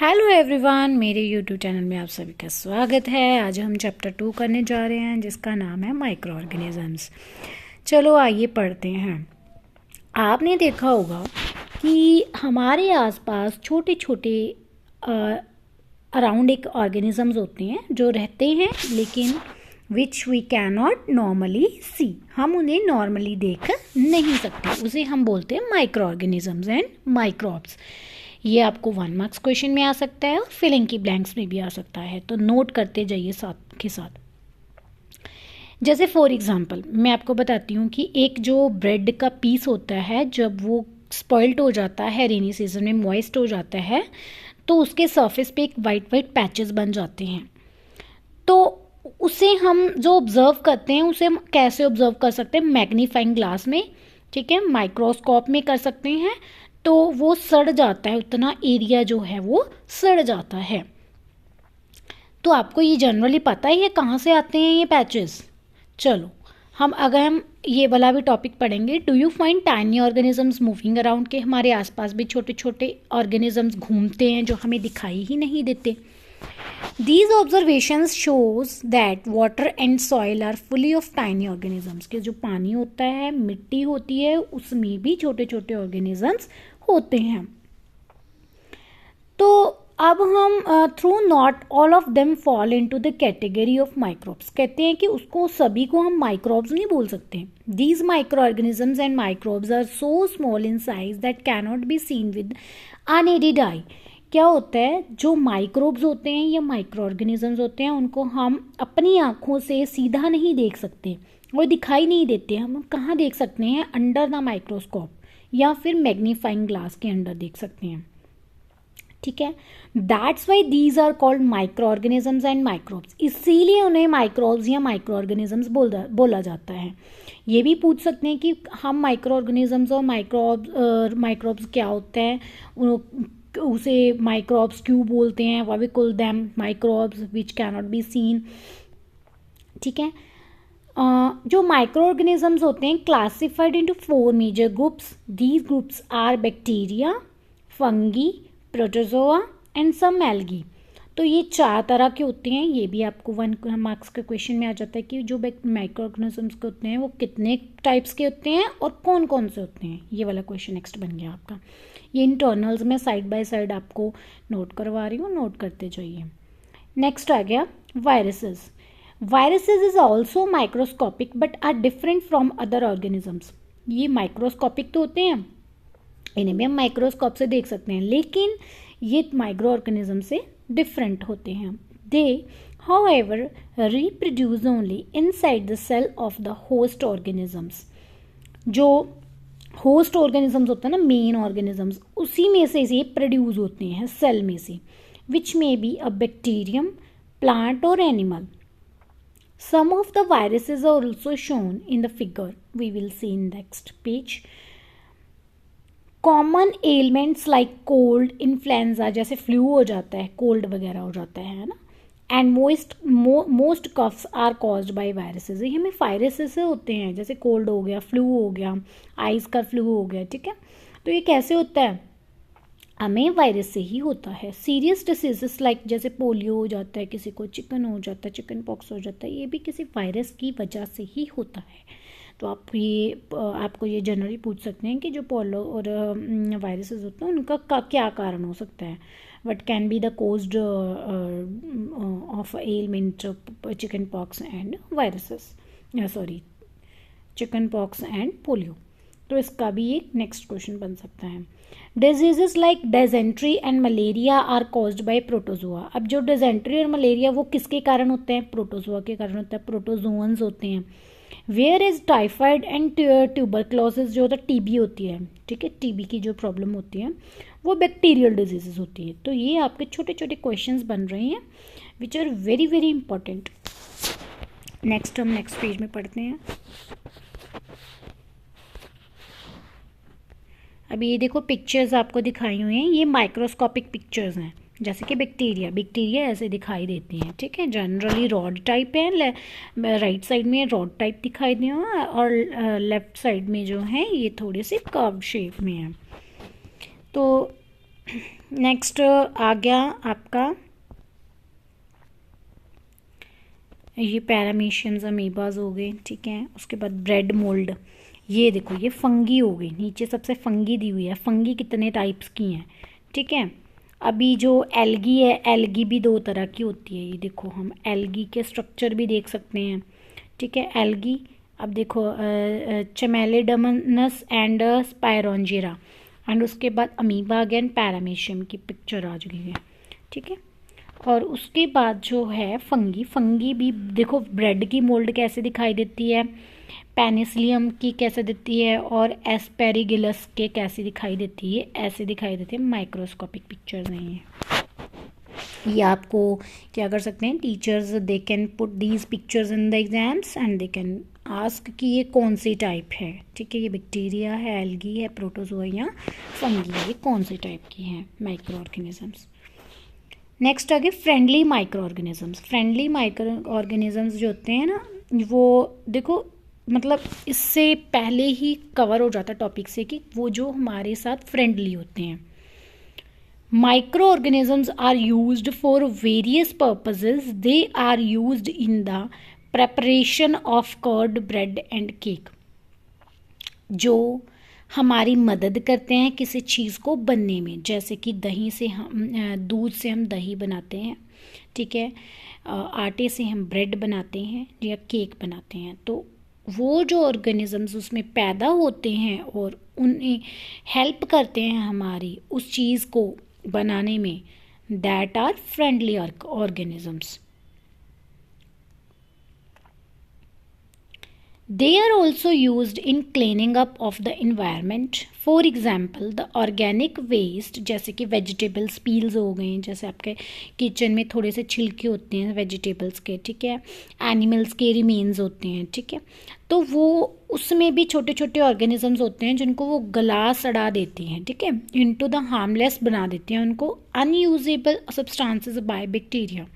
Hello everyone, मेरे YouTube channel में आप सभी का स्वागत है। आज हम चैप्टर 2 करने जा रहे हैं जिसका नाम है माइक्रो ऑर्गेनिजम्स। चलो आइए पढ़ते हैं। आपने देखा होगा कि हमारे आसपास छोटे छोटे अराउंड एक ऑर्गेनिजम्स होते हैं जो रहते हैं, लेकिन which we can not normally see. हम उन्हें नॉर्मली देख नहीं सकते, उसे हम बोलते हैं माइक्रो ऑर्गेनिजम्स एंड माइक्रोब्स। ये आपको 1 मार्क्स क्वेश्चन में आ सकता है और फिलिंग की ब्लैंक्स में भी आ सकता है, तो नोट करते जाइए साथ के साथ। जैसे फॉर एग्जांपल मैं आपको बताती हूँ कि एक जो ब्रेड का पीस होता है, जब वो स्पॉइल्ड हो जाता है, रेनी सीजन में मॉइस्ट हो जाता है, तो उसके सरफेस पे एक वाइट वाइट पैचेस बन जाते हैं। तो उसे हम जो ऑब्जर्व करते हैं, उसे हम कैसे ऑब्जर्व कर सकते हैं? मैग्नीफाइंग ग्लास में, ठीक है, माइक्रोस्कोप में कर सकते हैं। तो वो सड़ जाता है, उतना एरिया जो है वो सड़ जाता है। तो आपको ये जनरली पता ही है कहाँ से आते हैं ये पैचेस। चलो हम ये वाला भी टॉपिक पढ़ेंगे। Do you find tiny organisms moving around, के हमारे आसपास भी छोटे छोटे ऑर्गेनिजम्स घूमते हैं जो हमें दिखाई ही नहीं देते। These observations shows that water and soil are fully of tiny organisms, कि जो पानी होता है, मिट्टी होती है, उसमें भी छोटे छोटे ऑर्गेनिजम्स होते हैं। तो अब हम through not all of them fall into the category of microbes, कहते हैं कि उसको सभी को हम माइक्रोब्स नहीं बोल सकते। These micro organisms and microbes are so small in size that can not be seen with unaided eye. क्या होता है, जो माइक्रोब्स होते हैं या माइक्रो ऑर्गेनिजम्स होते हैं, उनको हम अपनी आँखों से सीधा नहीं देख सकते, वो दिखाई नहीं देते। हम कहाँ देख सकते हैं? अंडर द माइक्रोस्कोप या फिर मैग्नीफाइंग ग्लास के अंडर देख सकते हैं, ठीक है। That's why these are called micro organisms and microbes, इसीलिए उन्हें माइक्रोब्स या माइक्रो ऑर्गेनिजम्स बोला जाता है। ये भी पूछ सकते हैं कि हम माइक्रो ऑर्गेनिजम्स और माइक्रोब्स क्या होता है, उसे माइक्रोब्स क्यों बोलते हैं? Why we call them microbes which can not be seen, ठीक है। जो माइक्रो ऑर्गेनिजम्स होते हैं classified into 4 major groups. These groups are bacteria, fungi, protozoa and some algae. तो ये 4 तरह के होते हैं। ये भी आपको 1 मार्क्स के क्वेश्चन में आ जाता है कि जो माइक्रो ऑर्गेनिजम्स के होते हैं वो कितने टाइप्स के होते हैं और कौन कौन से होते हैं। ये वाला क्वेश्चन नेक्स्ट बन गया आपका। ये इंटरनल्स में साइड बाय साइड आपको नोट करवा रही हूँ, नोट करते जाइए। नेक्स्ट आ गया viruses. Viruses is also microscopic but are different from other organisms. ये माइक्रोस्कोपिक तो होते हैं, इन्हें भी हम माइक्रोस्कोप से देख सकते हैं, लेकिन ये माइक्रो ऑर्गेनिज्म से डिफरेंट होते हैं। They however reproduce only inside the cell of the host organisms. जो होस्ट ऑर्गेनिजम्स होता है ना, मेन ऑर्गेनिजम्स, उसी में से ये प्रोड्यूस होते हैं सेल में से, which may be a bacterium, plant और animal. Some of the viruses are also shown in the figure we will see in next page. Common elements like cold, influenza, जैसे फ्लू हो जाता है, cold वगैरह हो जाता है ना, and most coughs are caused by viruses. ये हमें वायरसेस से होते हैं, जैसे कोल्ड हो गया, फ्लू हो गया, आइस का फ्लू हो गया, ठीक है। तो ये कैसे होता है? हमें वायरस से ही होता है। सीरियस डिसीजेस लाइक जैसे पोलियो हो जाता है, किसी को चिकन हो जाता है, चिकन पॉक्स हो जाता है, ये भी किसी वायरस की वजह से ही होता है। तो आपको ये जनरली पूछ सकते हैं कि जो पोलो और वायरसेस होते हैं उनका क्या कारण हो सकता है। What can be the caused of element chicken pox and viruses, sorry, chicken pox and polio. तो इसका भी एक नेक्स्ट क्वेश्चन बन सकता है। Diseases like dysentery and malaria are caused by protozoa. अब जो डिसेंट्री और मलेरिया वो किसके कारण होते हैं? प्रोटोजोआ के कारण होता है, प्रोटोजोअन्स होते हैं। Where is typhoid and tuberculosis, जो होता है टीबी होती है, ठीक है, टीबी की जो प्रॉब्लम होती है वो बैक्टीरियल डिजीजेस होती है। तो ये आपके छोटे छोटे क्वेश्चंस बन रहे हैं which are very very important. Next हम नेक्स्ट पेज में पढ़ते हैं। अभी ये देखो पिक्चर्स आपको दिखाई हुई हैं, ये माइक्रोस्कोपिक पिक्चर्स हैं। जैसे कि बैक्टीरिया ऐसे दिखाई देती हैं, ठीक है, जनरली रॉड टाइप है, राइट साइड में रॉड टाइप दिखाई दे और लेफ्ट साइड में जो है ये थोड़े से कर्व शेप में है। तो नेक्स्ट आ गया आपका ये पैरामीशियम्स अमीबाज हो गए, ठीक है। उसके बाद ब्रेड मोल्ड, ये देखो ये फंगी हो गई, नीचे सबसे फंगी दी हुई है। फंगी कितने टाइप्स की हैं, ठीक है। अभी जो एल्गी है, एल्गी भी दो तरह की होती है। ये देखो हम एल्गी के स्ट्रक्चर भी देख सकते हैं, ठीक है। एल्गी, अब देखो चमेलेडमनस एंड स्पायरोंजिरा, एंड उसके बाद अमीबा अगेन पैरामीशियम की पिक्चर आ गई है, ठीक है। और उसके बाद जो है फंगी, फंगी भी देखो ब्रेड की मोल्ड कैसे दिखाई देती है, पेनिसिलियम की कैसे देती है, और एस्पेरिगिलस के कैसे दिखाई देती है, ऐसे दिखाई देती है। माइक्रोस्कोपिक पिक्चर्स नहीं है। ये आपको क्या कर सकते हैं teachers, they can put these pictures in the exams and they can ask कि ये कौन सी टाइप है, ठीक है। ये बैक्टीरिया है, एल्गी है, प्रोटोजोआ या फंगी है, ये कौन सी टाइप की हैं माइक्रो ऑर्गेनिजम्स। नेक्स्ट आगे friendly micro organisms. Friendly micro organisms जो होते हैं ना, वो देखो मतलब इससे पहले ही कवर हो जाता है टॉपिक से कि वो जो हमारे साथ फ्रेंडली होते हैं। Micro organisms are used for various purposes, they are used in the preparation of curd, bread and cake, जो हमारी मदद करते हैं किसी चीज़ को बनने में। जैसे कि दही से हम दूध से हम दही बनाते हैं, ठीक है। आटे से हम ब्रेड बनाते हैं या केक बनाते हैं। तो वो जो ऑर्गेनिजम्स उसमें पैदा होते हैं और उन्हें हेल्प करते हैं हमारी उस चीज़ को बनाने में, that are friendly organisms. They are also used in cleaning up of the environment. For example, the organic waste, जैसे कि वेजिटेबल्स पील्स हो गए, जैसे आपके किचन में थोड़े से छिलके होते हैं वेजिटेबल्स के, ठीक है। एनिमल्स के रिमेन्स होते हैं, ठीक है। तो वो उसमें भी छोटे छोटे ऑर्गेनिजम्स होते हैं जिनको वो गला सड़ा देती हैं, ठीक है, इनटू द हार्मलेस बना देती हैं उनको, unusable substances by bacteria.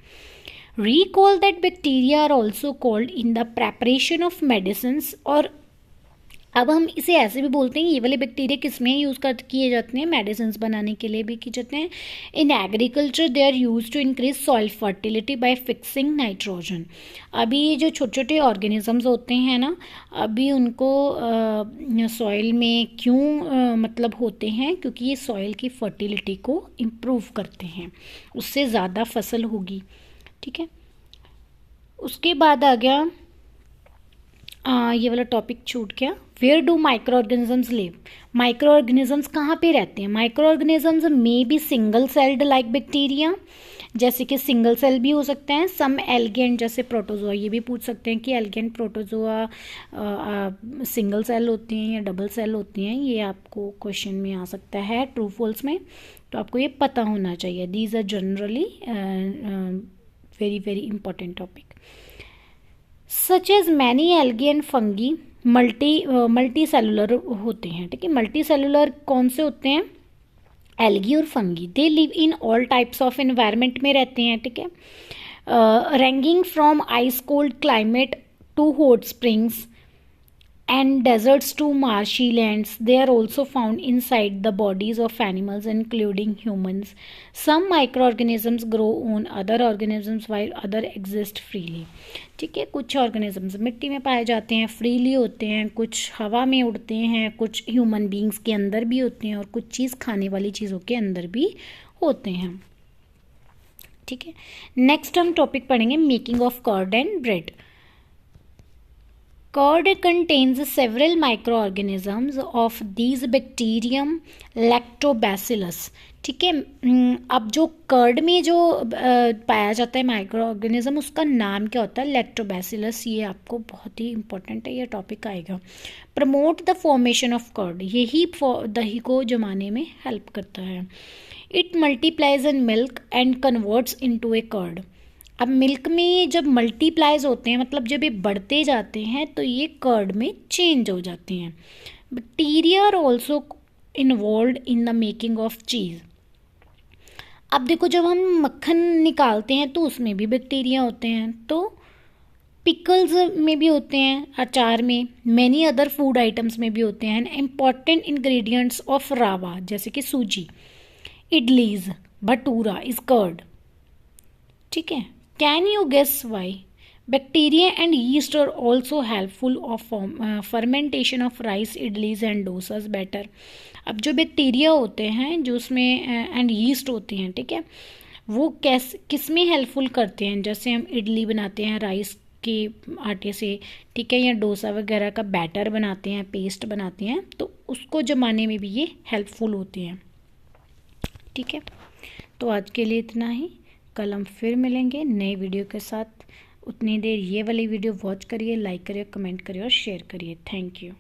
Recall that bacteria are also called in the preparation of medicines। और अब हम इसे ऐसे भी बोलते हैं, ये वाले बैक्टीरिया किस में यूज़ कर किए जाते हैं, मेडिसिन बनाने के लिए भी किए जाते हैं। In agriculture they are use to increase soil fertility by fixing nitrogen. अभी ये जो छोटे छोटे ऑर्गेनिजम्स होते हैं ना, अभी उनको सॉइल में क्यों मतलब होते हैं, क्योंकि ये सॉइल की फर्टिलिटी को इम्प्रूव करते हैं, उससे ज़्यादा फसल होगी, ठीक है। उसके बाद आ गया ये वाला टॉपिक छूट गया, where do micro organisms live. Micro organisms कहाँ पे रहते हैं। Micro organisms may be single celled like bacteria, जैसे कि सिंगल सेल भी हो सकते हैं। सम एल्गेंट जैसे प्रोटोजोआ, ये भी पूछ सकते हैं कि एल्गेंट प्रोटोजोआ सिंगल सेल होती हैं या डबल सेल होती हैं, ये आपको क्वेश्चन में आ सकता है ट्रू फॉल्स में, तो आपको ये पता होना चाहिए। These are generally very very important topic, such as many algae and fungi multi cellular होते हैं, ठीक है। मल्टी सेलुलर कौन से होते हैं, एल्गी और fungi. They live in all types of environment में रहते हैं, ठीक है। Ranging from ice cold climate to hot springs and deserts to marshy lands. They are also found inside the bodies of animals including humans. Some microorganisms grow on other organisms while other exist freely, ठीक है। कुछ organisms मिट्टी में पाए जाते हैं, freely होते हैं, कुछ हवा में उड़ते हैं, कुछ ह्यूमन बींग्स के अंदर भी होते हैं और कुछ चीज़ खाने वाली चीज़ों के अंदर भी होते हैं, ठीक है। नेक्स्ट हम टॉपिक पढ़ेंगे making of curd and bread. Curd contains several microorganisms of these bacterium lactobacillus, ठीक है। अब जो कर्ड में जो पाया जाता है माइक्रो ऑर्गेनिज्म, उसका नाम क्या होता है, लैक्टोबैसिलस। ये आपको बहुत ही इंपॉर्टेंट है, ये टॉपिक आएगा। Promote the formation of curd, यही दही को जमाने में हेल्प करता है। It multiplies in milk and converts into a curd. अब मिल्क में जब मल्टीप्लाइज होते हैं, मतलब जब ये बढ़ते जाते हैं, तो ये कर्ड में चेंज हो जाते हैं। Bacteria are also involve in the making of cheese. अब देखो जब हम मक्खन निकालते हैं तो उसमें भी बैक्टीरिया होते हैं, तो पिकल्स में भी होते हैं, अचार में, मैनी अदर फूड आइटम्स में भी होते हैं। इम्पॉर्टेंट इंग्रेडिएंट्स ऑफ रावा, जैसे कि सूजी। Idlis, bhatura is curd. ठीक है, can you guess why? Bacteria and yeast are also helpful of fermentation of rice, idlis and dosas batter. अब जो बैक्टीरिया होते हैं जो उसमें एंड यीस्ट होती हैं, ठीक है, वो किस में हेल्पफुल करते हैं? जैसे हम इडली बनाते हैं राइस के आटे से, ठीक है, या डोसा वगैरह का बैटर बनाते हैं, पेस्ट बनाते हैं, तो उसको जमाने में भी ये हेल्पफुल होते हैं। ठीक है, तो आज के लिए इतना ही। कल हम फिर मिलेंगे नए वीडियो के साथ। उतनी देर ये वाली वीडियो वॉच करिए, लाइक करिए, कमेंट करिए और शेयर करिए। Thank you.